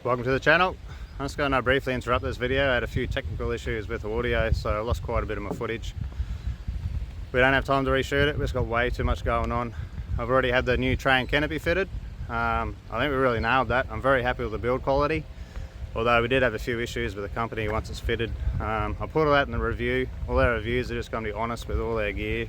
Welcome to the channel. I'm just going to briefly interrupt this video. I had a few technical issues with the audio, so I lost quite a bit of my footage. We don't have time to reshoot it, we've just got way too much going on. I've already had the new tray and canopy fitted. I think we really nailed that. I'm very happy with the build quality, although we did have a few issues with the company once it's fitted. I'll put all that in the review. All their reviews are just going to be honest with all their gear.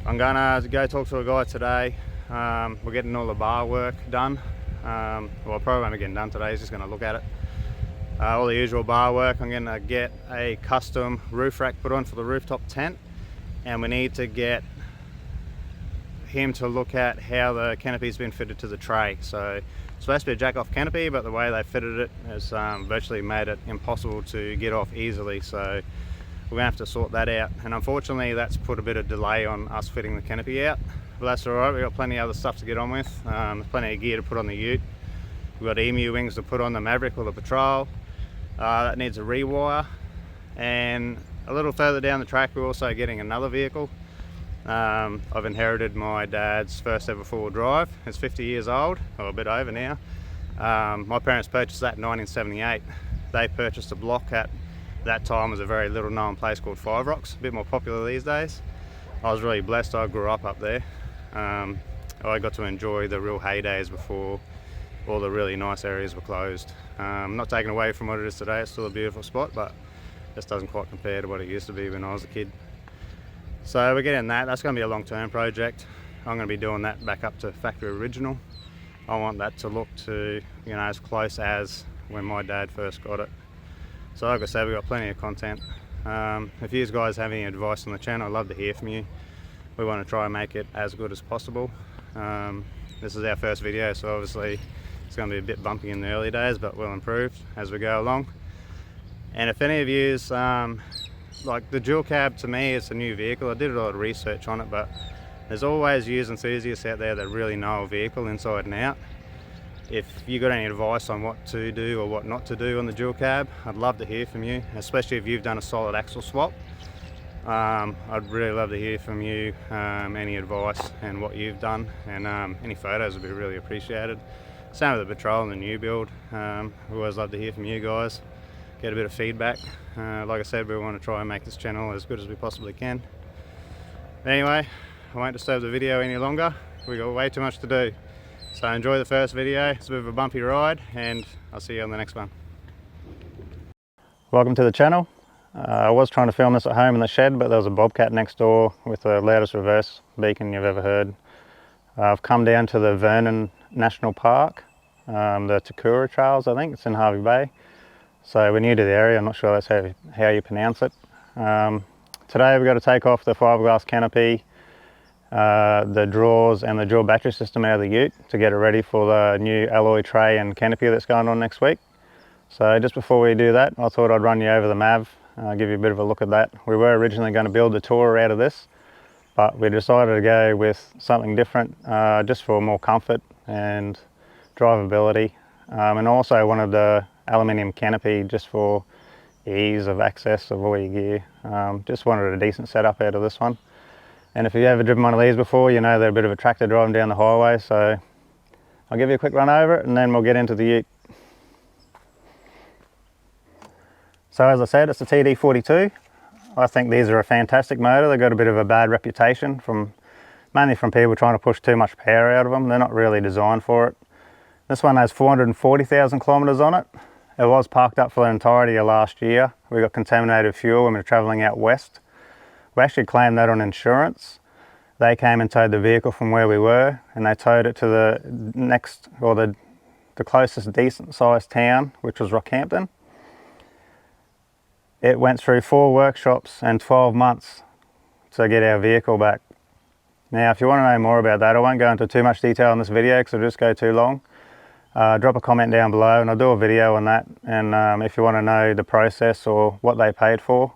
I'm going to go talk to a guy today. We're getting all the bar work done. Well, probably won't be getting done today. He's just going to look at it. All the usual bar work. I'm going to get a custom roof rack put on for the rooftop tent, and we need to get him to look at how the canopy's been fitted to the tray. So it's supposed to be a jack off canopy, but the way they fitted it has virtually made it impossible to get off easily. So we're going to have to sort that out, and unfortunately that's put a bit of delay on us fitting the canopy out. But that's alright, we've got plenty of other stuff to get on with. There's plenty of gear to put on the ute. We've got emu wings to put on the Maverick or the Patrol. That needs a rewire. And a little further down the track we're also getting another vehicle. I've inherited my dad's first ever four-wheel drive. It's 50 years old, or a bit over now. My parents purchased that in 1978. They purchased a block at that time was a very little known place called Five Rocks, a bit more popular these days. I was really blessed, I grew up there. I got to enjoy the real heydays before all the really nice areas were closed. Not taking away from what it is today, it's still a beautiful spot, but just doesn't quite compare to what it used to be when I was a kid. So we're getting that's going to be a long-term project. I'm going to be doing that back up to factory original. I want that to look to, you know, as close as when my dad first got it. So like I said, we've got plenty of content. If you guys have any advice on the channel, I'd love to hear from you. We want to try and make it as good as possible. This is our first video, so obviously it's going to be a bit bumpy in the early days, but we'll improve as we go along. And if any of yous, like the dual cab, to me it's a new vehicle. I did a lot of research on it, but there's always used enthusiasts out there that really know a vehicle inside and out. If you got any advice on what to do or what not to do on the dual cab, I'd love to hear from you, especially if you've done a solid axle swap. I'd really love to hear from you, any advice and what you've done, and any photos would be really appreciated. Same with the Patrol and the new build. We always love to hear from you guys, get a bit of feedback. Like I said, we want to try and make this channel as good as we possibly can. Anyway, I won't disturb the video any longer. We've got way too much to do. So enjoy the first video. It's a bit of a bumpy ride, and I'll see you on the next one. Welcome to the channel. I was trying to film this at home in the shed, but there was a bobcat next door with the loudest reverse beacon you've ever heard. I've come down to the Vernon National Park, the Takura Trails, I think. It's in Hervey Bay. So we're new to the area. I'm not sure that's how you pronounce it. Today we've got to take off the fiberglass canopy, the drawers and the dual battery system out of the ute to get it ready for the new alloy tray and canopy that's going on next week. So just before we do that, I thought I'd run you over the Mav, give you a bit of a look at that. We were originally going to build the Tourer out of this, but we decided to go with something different, just for more comfort and drivability. And also wanted the aluminium canopy just for ease of access of all your gear. Just wanted a decent setup out of this one. And if you've ever driven one of these before, you know they're a bit of a tractor driving down the highway, so I'll give you a quick run over it and then we'll get into the ute. So as I said, it's a TD42. I think these are a fantastic motor. They've got a bit of a bad reputation, mainly from people trying to push too much power out of them. They're not really designed for it. This one has 440,000 kilometres on it. It was parked up for the entirety of last year. We got contaminated fuel when we were travelling out west. We actually claimed that on insurance. They came and towed the vehicle from where we were, and they towed it to the next, or the closest decent sized town, which was Rockhampton. It went through 4 workshops and 12 months to get our vehicle back. Now, if you want to know more about that, I won't go into too much detail in this video because it'll just go too long. Drop a comment down below and I'll do a video on that, and if you want to know the process or what they paid for,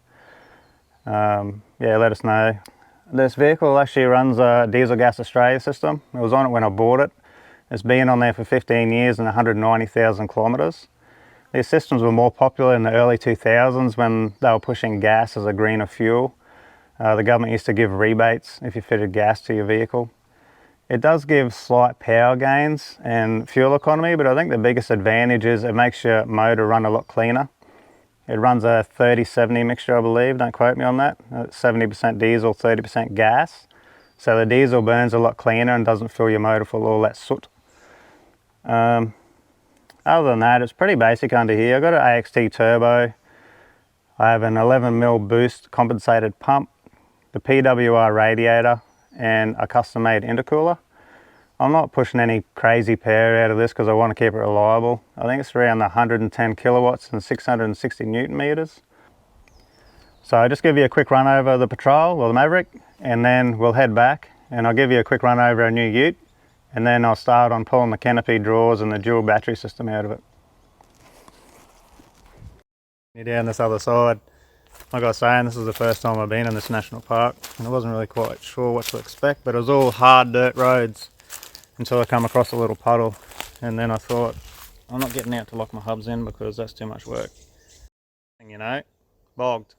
yeah, let us know. This vehicle actually runs a Diesel Gas Australia system. It was on it when I bought it. It's been on there for 15 years and 190,000 kilometres. These systems were more popular in the early 2000s when they were pushing gas as a greener fuel. The government used to give rebates if you fitted gas to your vehicle. It does give slight power gains and fuel economy, but I think the biggest advantage is it makes your motor run a lot cleaner. It runs a 30-70 mixture, I believe, don't quote me on that. 70% diesel, 30% gas. So the diesel burns a lot cleaner and doesn't fill your motor full of all that soot. Other than that, it's pretty basic under here. I've got an AXT turbo. I have an 11mm boost compensated pump, the PWR radiator, and a custom-made intercooler. I'm not pushing any crazy power out of this because I want to keep it reliable. I think it's around 110 kilowatts and 660 newton meters. So I'll just give you a quick run over the Patrol or the Maverick, and then we'll head back and I'll give you a quick run over our new ute, and then I'll start on pulling the canopy drawers and the dual battery system out of it. You're down this other side. Like I was saying, this is the first time I've been in this national park, and I wasn't really quite sure what to expect, but it was all hard dirt roads until I come across a little puddle, and then I thought, I'm not getting out to lock my hubs in because that's too much work. And you know, bogged.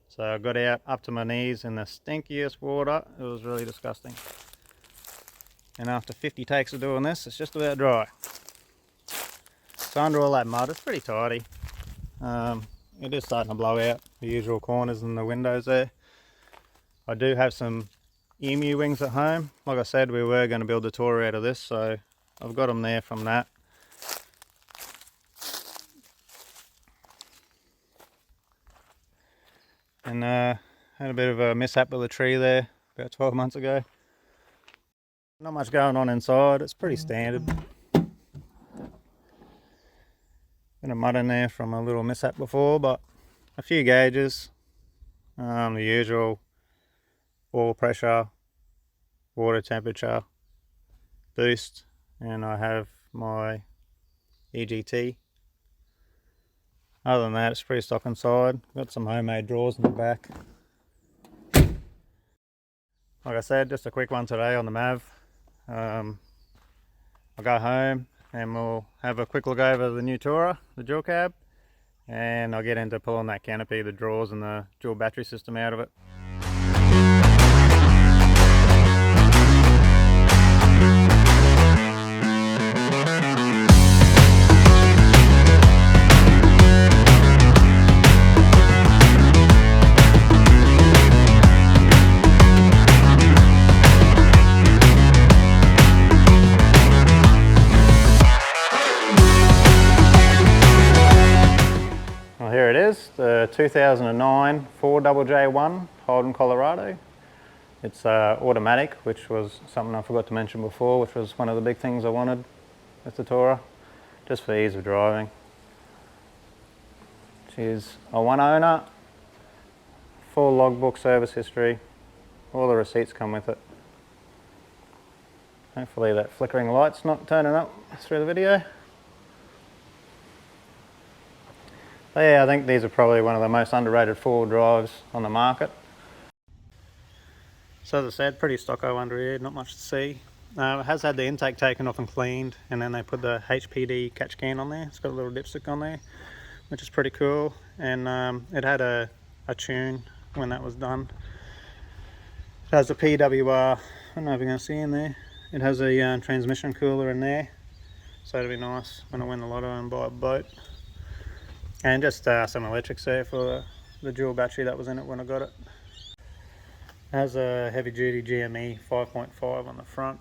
So I got out up to my knees in the stinkiest water. It was really disgusting. And after 50 takes of doing this, it's just about dry. So under all that mud, it's pretty tidy. It is starting to blow out the usual corners and the windows there. I do have some emu wings at home. Like I said, we were going to build a tour out of this, so I've got them there from that. And had a bit of a mishap with a tree there about 12 months ago. Not much going on inside, it's pretty standard. Bit of mud in there from a little mishap before, but a few gauges, the usual oil pressure, water temperature, boost, and I have my EGT. Other than that, it's pretty stock inside. Got some homemade drawers in the back. Like I said, just a quick one today on the Mav. I'll go home and we'll have a quick look over the new Tourer, the dual cab, and I'll get into pulling that canopy, the drawers and the dual battery system out of it. Well, here it is, the 2009 4JJ1 Holden Colorado. It's automatic, which was something I forgot to mention before, which was one of the big things I wanted with the Tourer, just for ease of driving. She's a one owner, full logbook, service history, all the receipts come with it. Hopefully that flickering light's not turning up through the video. But yeah, I think these are probably one of the most underrated four-wheel drives on the market. So as I said, pretty stocko under here, not much to see. It has had the intake taken off and cleaned, and then they put the HPD catch can on there. It's got a little dipstick on there, which is pretty cool. And it had a tune when that was done. It has a PWR, I don't know if you're going to see in there. It has a transmission cooler in there, so it'll be nice when I win the lotto and buy a boat. And just some electrics there for the dual battery that was in it when I got it. It has a heavy duty GME 5.5 on the front.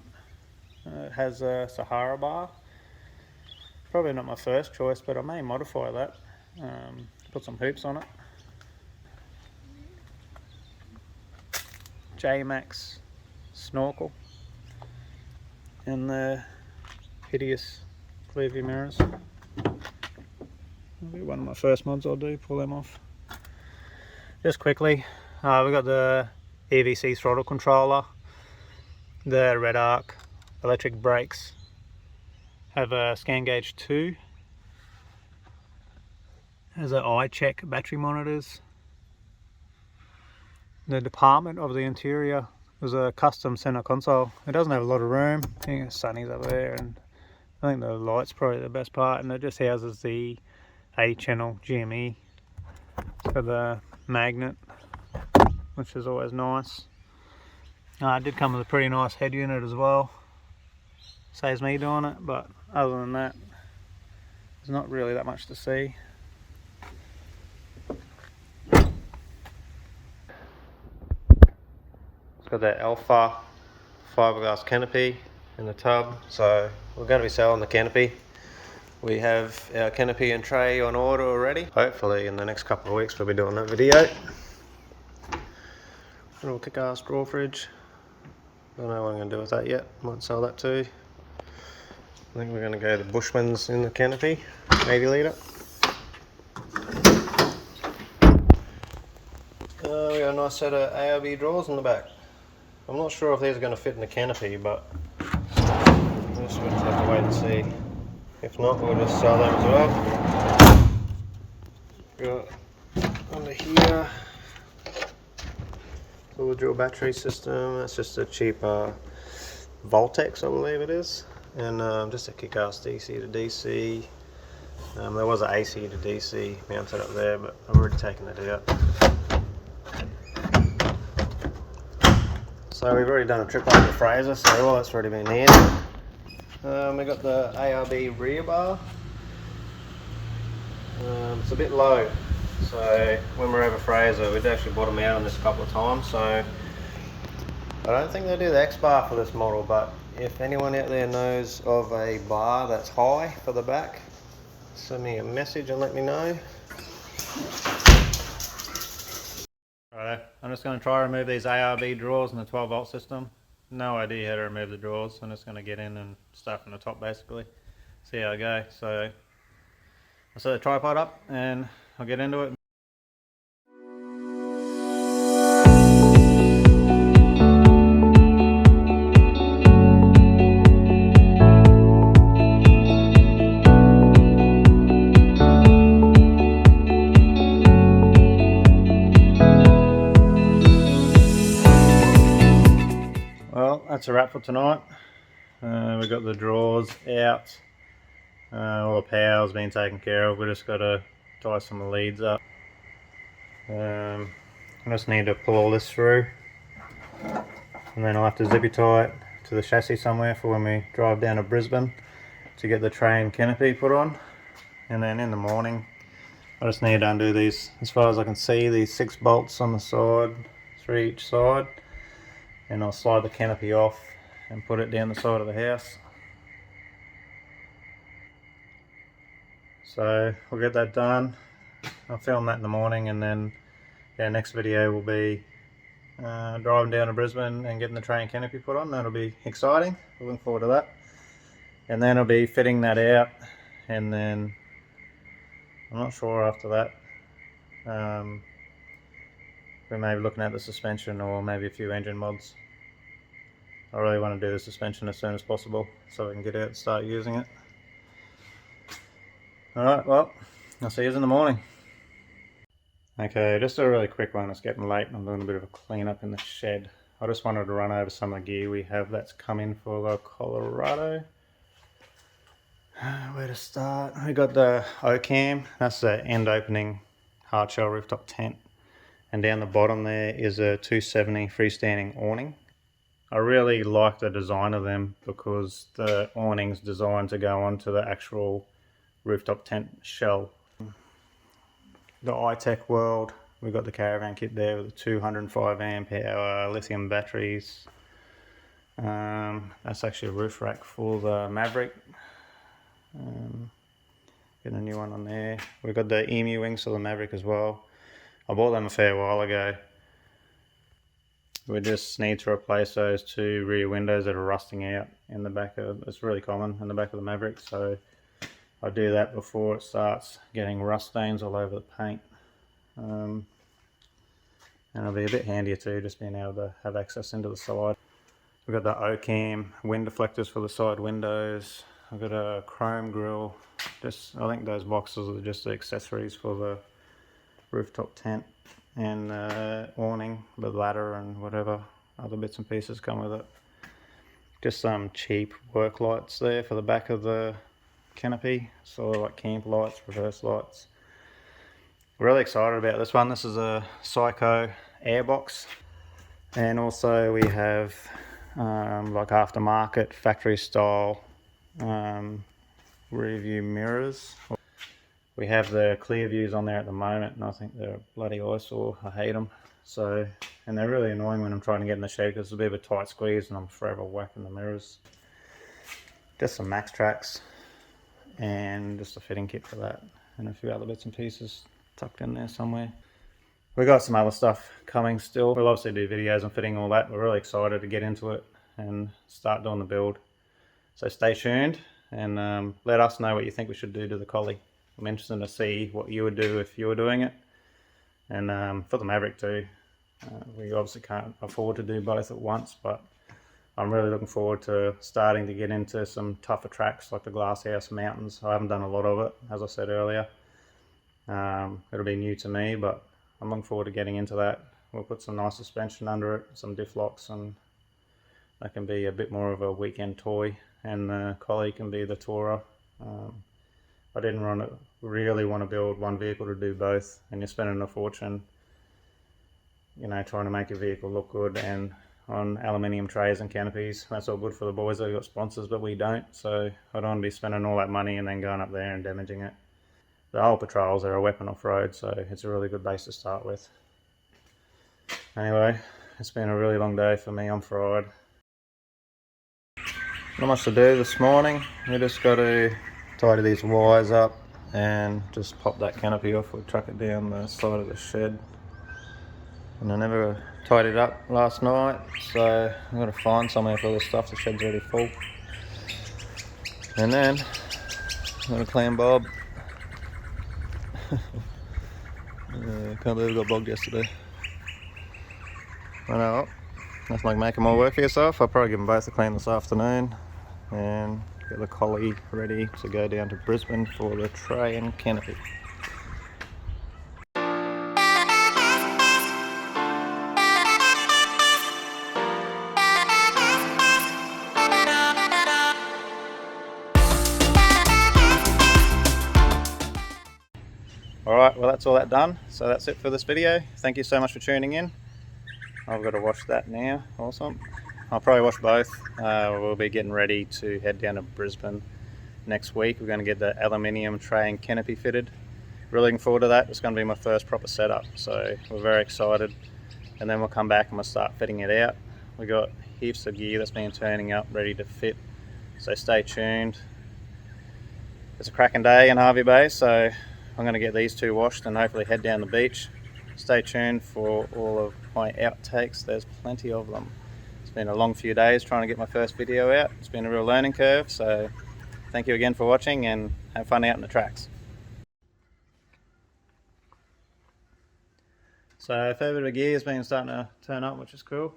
It has a Sahara bar. Probably not my first choice, but I may modify that. Put some hoops on it. dmax snorkel. And the hideous clear view mirrors. That'll be one of my first mods I'll do, pull them off. Just quickly, we've got the EVC throttle controller, the red arc, electric brakes, have a scan gauge 2, has an eye check battery monitors. The department of the interior was a custom center console. It doesn't have a lot of room. I think the sunny's up there, and I think the light's probably the best part, and it just houses the 8-channel GME. It's got the magnet, which is always nice. It did come with a pretty nice head unit as well. Saves me doing it, but other than that, there's not really that much to see. It's got that Alpha fiberglass canopy in the tub, so we're going to be selling the canopy. We have our canopy and tray on order already. Hopefully in the next couple of weeks we'll be doing that video. Little kick-ass drawer fridge. Don't know what I'm going to do with that yet. Might sell that too. I think we're going to go to Bushman's in the canopy, 80 litre. We got a nice set of ARB drawers in the back. I'm not sure if these are going to fit in the canopy, but we'll just have to wait and see. If not, we'll just sell them as well. Got under here, little dual battery system. That's just a cheaper Voltex, I believe it is, and just a kick-ass DC to DC. There was an AC to DC mounted up there, but I've already taken it out. So we've already done a trip over the Fraser, so all that's already been in. We got the ARB rear bar. It's a bit low, so when we're over Fraser, we'd actually bottom out on this a couple of times. So I don't think they do the X bar for this model, but if anyone out there knows of a bar that's high for the back, send me a message and let me know. Alright, I'm just going to try to remove these ARB drawers in the 12 volt system. No idea how to remove the drawers. I'm just going to get in and start from the top basically. See how I go. So I'll set the tripod up and I'll get into it. Well, that's a wrap for tonight. We've got the drawers out. All the power's been taken care of. We just got to tie some of the leads up. I just need to pull all this through, and then I'll have to zippy tie it to the chassis somewhere for when we drive down to Brisbane to get the tray and canopy put on. And then in the morning I just need to undo these, as far as I can see, these 6 bolts on the side, 3 each side, and I'll slide the canopy off and put it down the side of the house. So we'll get that done. I'll film that in the morning, and then our next video will be driving down to Brisbane and getting the tray and canopy put on. That'll be exciting. Looking forward to that. And then I'll be fitting that out, and then I'm not sure after that. We may be looking at the suspension or maybe a few engine mods. I really want to do the suspension as soon as possible so I can get out and start using it. Alright, well, I'll see you in the morning. Okay, just a really quick one. It's getting late and I'm doing a bit of a clean up in the shed. I just wanted to run over some of the gear we have that's coming for the Colorado. Where to start? We got the O-cam. That's the end opening hard shell rooftop tent. And down the bottom there is a 270 freestanding awning. I really like the design of them because the awning's designed to go onto the actual rooftop tent shell. The iTech World, we've got the caravan kit there with the 205 amp hour lithium batteries. That's actually a roof rack for the Maverick. Getting a new one on there. We've got the EMU wings for the Maverick as well. I bought them a fair while ago. We just need to replace those 2 rear windows that are rusting out in the back of, it's really common in the back of the Maverick, so I'll do that before it starts getting rust stains all over the paint. And it'll be a bit handier too, just being able to have access into the side. We've got the O-cam wind deflectors for the side windows. I've got a chrome grille. Just, I think those boxes are just the accessories for the rooftop tent, and awning, the ladder and whatever other bits and pieces come with it. Just some cheap work lights there for the back of the canopy, so like camp lights, reverse lights. Really excited about this one. This is a Psycho airbox. And also we have like aftermarket factory style rear view mirrors. We have the clear views on there at the moment, and I think they're a bloody eyesore. I hate them. So, and they're really annoying when I'm trying to get in the shed because it's a bit of a tight squeeze and I'm forever whacking the mirrors. Just some max tracks and just a fitting kit for that, and a few other bits and pieces tucked in there somewhere. We got some other stuff coming still. We'll obviously do videos on fitting all that. We're really excited to get into it and start doing the build. So stay tuned and let us know what you think we should do to the collie. I'm interested to see what you would do if you were doing it. And for the Maverick too, we obviously can't afford to do both at once, but I'm really looking forward to starting to get into some tougher tracks like the Glasshouse Mountains. I haven't done a lot of it, as I said earlier. It'll be new to me, but I'm looking forward to getting into that. We'll put some nice suspension under it, some diff locks, and that can be a bit more of a weekend toy, and the collie can be the tourer. I didn't really want to build one vehicle to do both, and you're spending a fortune, you know, trying to make your vehicle look good and on aluminium trays and canopies. That's all good for the boys. They've got sponsors, but we don't, so I don't want to be spending all that money and then going up there and damaging it. The whole patrols are a weapon off-road, so it's a really good base to start with. Anyway, it's been a really long day for me. I'm fried. Not much to do this morning. We just got to tidy these wires up and just pop that canopy off. We'll truck it down the side of the shed. And I never tidied it up last night, so I've got to find somewhere for all this stuff. The shed's already full. And then I'm going to clean Bob. Can't believe we got bogged yesterday. I know, that's like making more work for yourself. I'll probably give them both a clean this afternoon and get the collie ready to go down to Brisbane for the tray and canopy. Alright, well that's all that done. So that's it for this video. Thank you so much for tuning in. I've got to wash that now. Awesome. I'll probably wash both. We'll be getting ready to head down to Brisbane next week. We're going to get the aluminium tray and canopy fitted. Really looking forward to that. It's going to be my first proper setup, so we're very excited. And then we'll come back and we'll start fitting it out. We got heaps of gear that's been turning up ready to fit, so stay tuned. It's a cracking day in Hervey Bay, so I'm going to get these two washed and hopefully head down the beach. Stay tuned for all of my outtakes. There's plenty of them. It's been a long few days trying to get my first video out. It's been a real learning curve, so thank you again for watching and have fun out in the tracks. So a fair bit of gear has been starting to turn up, which is cool.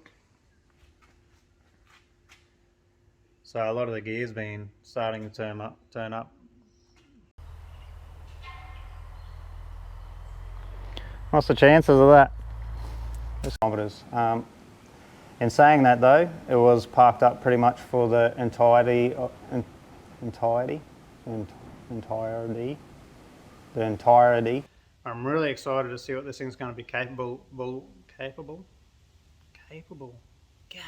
So a lot of the gear's been starting to turn up. What's the chances of that? Just kilometers. In saying that though, it was parked up pretty much for the entirety. I'm really excited to see what this thing's going to be capable. God.